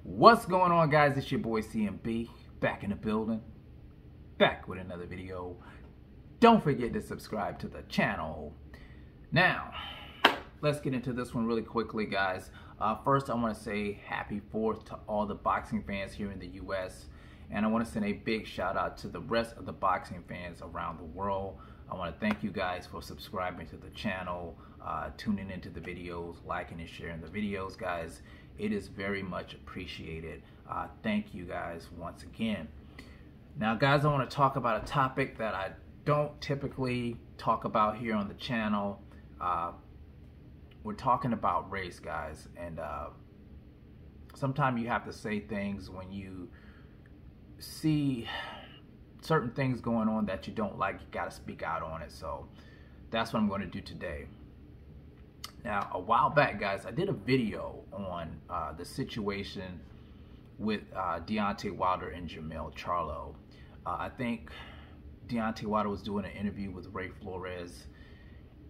What's going on, guys? It's your boy CMB, back in the building, back with another video. Don't forget to subscribe to the channel. Now, let's get into this one really quickly, guys. First, I want to say happy 4th to all the boxing fans here in the US, and I want to send a big shout out to the rest of the boxing fans around the world. I want to thank you guys for subscribing to the channel, tuning into the videos, liking and sharing the videos, guys. It is very much appreciated. Thank you guys once again. Now, guys, I want to talk about a topic that I don't typically talk about here on the channel. We're talking about race, guys, and sometimes you have to say things when you see certain things going on that you don't like. You got to speak out on it. So that's what I'm going to do today. Now, a while back, guys, I did a video on the situation with Deontay Wilder and Jermell Charlo. I think Deontay Wilder was doing an interview with Ray Flores,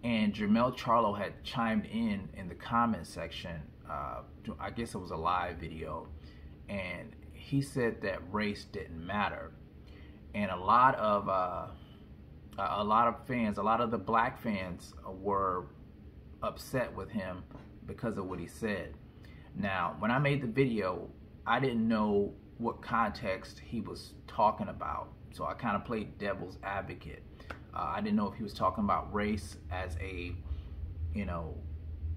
and Jermell Charlo had chimed in the comment section. I guess it was a live video, and he said that race didn't matter. And a lot of fans, a lot of the black fans were upset with him because of what he said. Now, when I made the video, I didn't know what context he was talking about, so I kind of played devil's advocate. I didn't know if he was talking about race as a,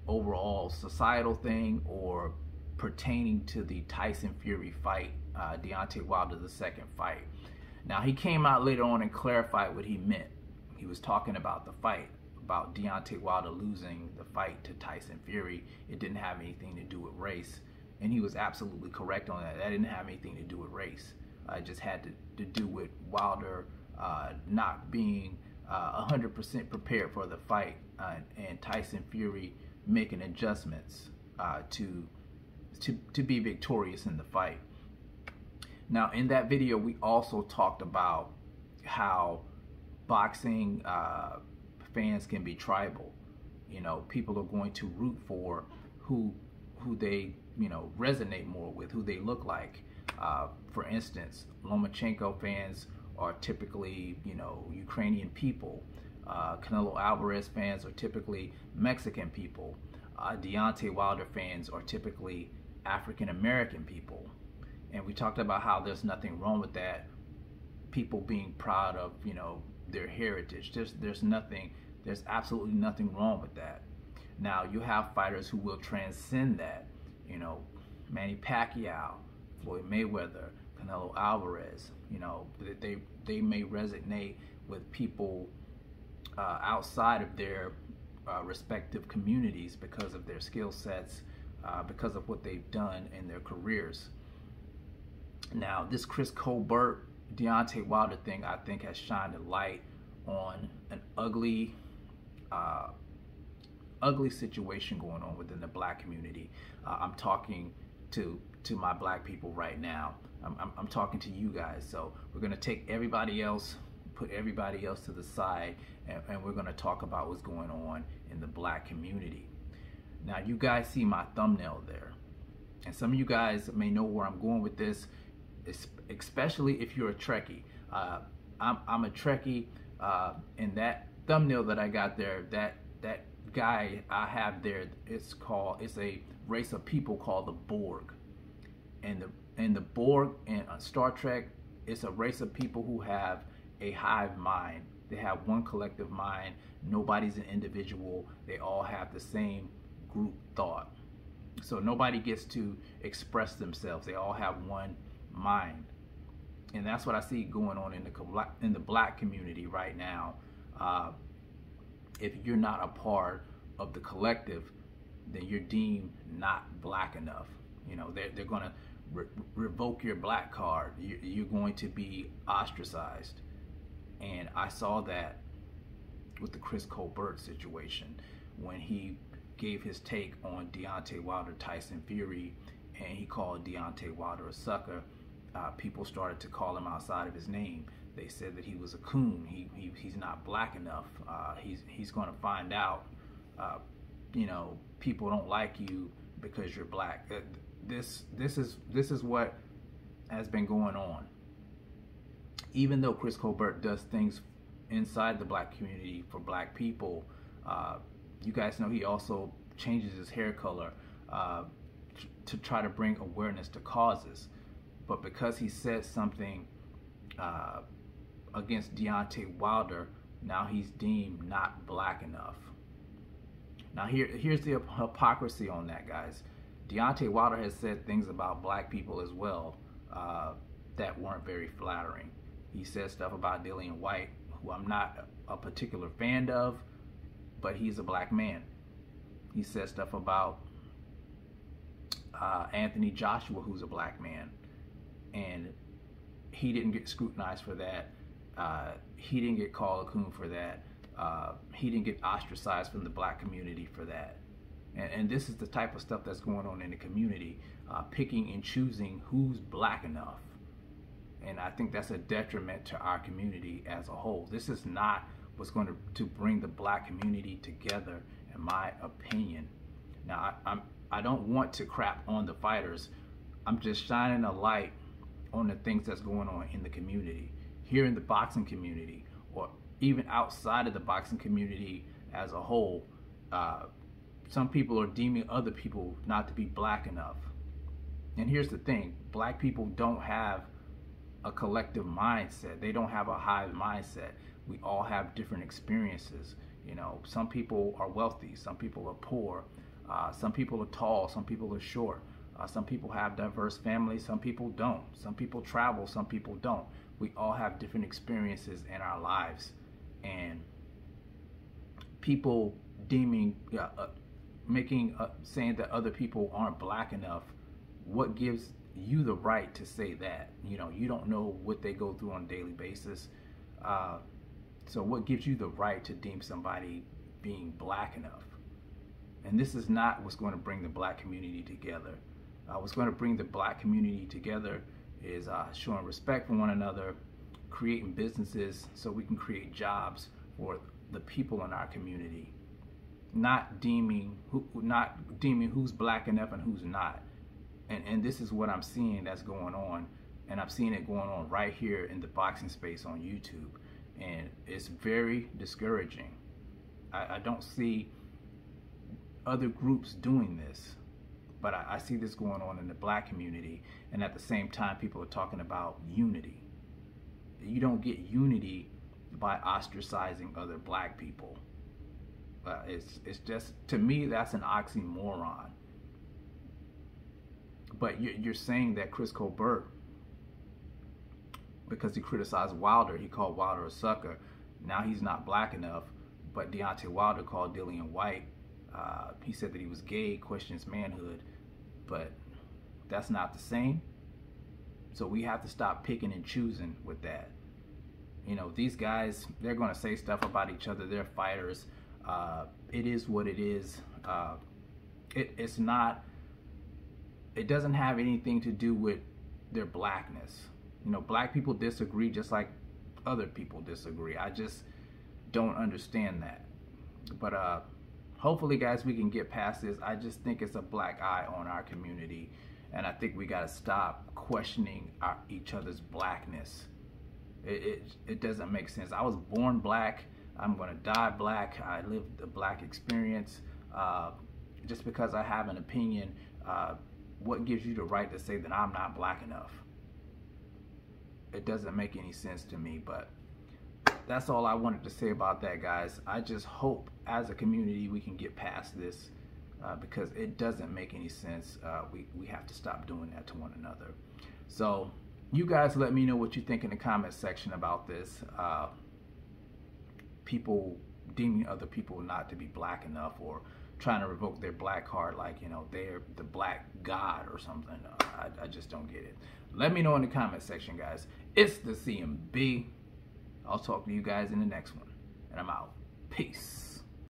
overall societal thing, or pertaining to the Tyson Fury fight, Deontay Wilder, the second fight. Now, he came out later on and clarified what he meant. He was talking about the fight, about Deontay Wilder losing the fight to Tyson Fury. It didn't have anything to do with race, and he was absolutely correct on that. That didn't have anything to do with race. It just had to do with Wilder not being 100% prepared for the fight, and Tyson Fury making adjustments to be victorious in the fight. Now, in that video, we also talked about how boxing fans can be tribal. People are going to root for who they resonate more with, who they look like. For instance, Lomachenko fans are typically Ukrainian people. Canelo Alvarez fans are typically Mexican people. Deontay Wilder fans are typically African American people. And we talked about how there's nothing wrong with that. People being proud of their heritage. There's absolutely nothing wrong with that. Now, you have fighters who will transcend that. Manny Pacquiao, Floyd Mayweather, Canelo Alvarez. They may resonate with people outside of their respective communities because of their skill sets, because of what they've done in their careers. Now, this Chris Colbert, Deontay Wilder thing, I think, has shined a light on an ugly situation going on within the black community. I'm talking to my black people right now. I'm talking to you guys. So we're going to take everybody else, put everybody else to the side, and we're going to talk about what's going on in the black community. Now, you guys see my thumbnail there, and some of you guys may know where I'm going with this, especially if you're a Trekkie. I'm a Trekkie, and that thumbnail that I got there, that guy I have there, it's a race of people called the Borg, and the Borg in Star Trek, it's a race of people who have a hive mind. They have one collective mind. Nobody's an individual. They all have the same group thought. So nobody gets to express themselves. They all have one mind, and that's what I see going on in the black community right now. If you're not a part of the collective, then you're deemed not black enough. They're going to revoke your black card. You're going to be ostracized. And I saw that with the Chris Colbert situation, when he gave his take on Deontay Wilder, Tyson Fury, and he called Deontay Wilder a sucker. People started to call him outside of his name. They said that he was a coon. He's not black enough. He's going to find out. People don't like you because you're black. this is what has been going on. Even though Chris Colbert does things inside the black community for black people, you guys know he also changes his hair color to try to bring awareness to causes. But because he said something against Deontay Wilder, now he's deemed not black enough. Now here's the hypocrisy on that, guys. Deontay Wilder has said things about black people as well that weren't very flattering. He said stuff about Dillian White, who I'm not a particular fan of, but he's a black man. He said stuff about Anthony Joshua, who's a black man, and he didn't get scrutinized for that. He didn't get called a coon for that. He didn't get ostracized from the black community for that. And this is the type of stuff that's going on in the community, picking and choosing who's black enough. And I think that's a detriment to our community as a whole. This is not what's going to bring the black community together, in my opinion. Now, I don't want to crap on the fighters. I'm just shining a light on the things that's going on in the community, here in the boxing community, or even outside of the boxing community as a whole. Some people are deeming other people not to be black enough. And here's the thing, black people don't have a collective mindset. They don't have a hive mindset. We all have different experiences. You know, some people are wealthy, some people are poor, some people are tall, some people are short, some people have diverse families, some people don't. Some people travel, some people don't. We all have different experiences in our lives, and people deeming, saying that other people aren't black enough. What gives you the right to say that? You know, you don't know what they go through on a daily basis. So what gives you the right to deem somebody being black enough? And this is not what's going to bring the black community together. What's going to bring the black community together is showing respect for one another, creating businesses so we can create jobs for the people in our community, not deeming who's black enough and who's not. And this is what I'm seeing that's going on, and I'm seeing it going on right here in the boxing space on YouTube, and it's very discouraging. I don't see other groups doing this, but I see this going on in the black community, and at the same time people are talking about unity. You don't get unity by ostracizing other black people. It's just, to me, that's an oxymoron. But you're saying that Chris Colbert, because he criticized Wilder, he called Wilder a sucker. Now he's not black enough. But Deontay Wilder called Dillian White. He said that he was gay, questioned his manhood. But that's not the same. So we have to stop picking and choosing with that. You know, these guys, they're going to say stuff about each other. They're fighters. It is what it is. It's not... It doesn't have anything to do with their blackness. You know, black people disagree just like other people disagree. I just don't understand that. But hopefully, guys, we can get past this. I just think it's a black eye on our community, and I think we got to stop questioning each other's blackness. It doesn't make sense. I was born black. I'm going to die black. I lived the black experience. Just because I have an opinion, what gives you the right to say that I'm not black enough? It doesn't make any sense to me, but that's all I wanted to say about that, guys. I just hope as a community we can get past this, because it doesn't make any sense. We have to stop doing that to one another. So you guys let me know what you think in the comment section about this. People deeming other people not to be black enough, or trying to revoke their black card like, you know, they're the black god or something. I just don't get it. Let me know in the comment section, guys. It's the CMB. I'll talk to you guys in the next one, and I'm out. Peace.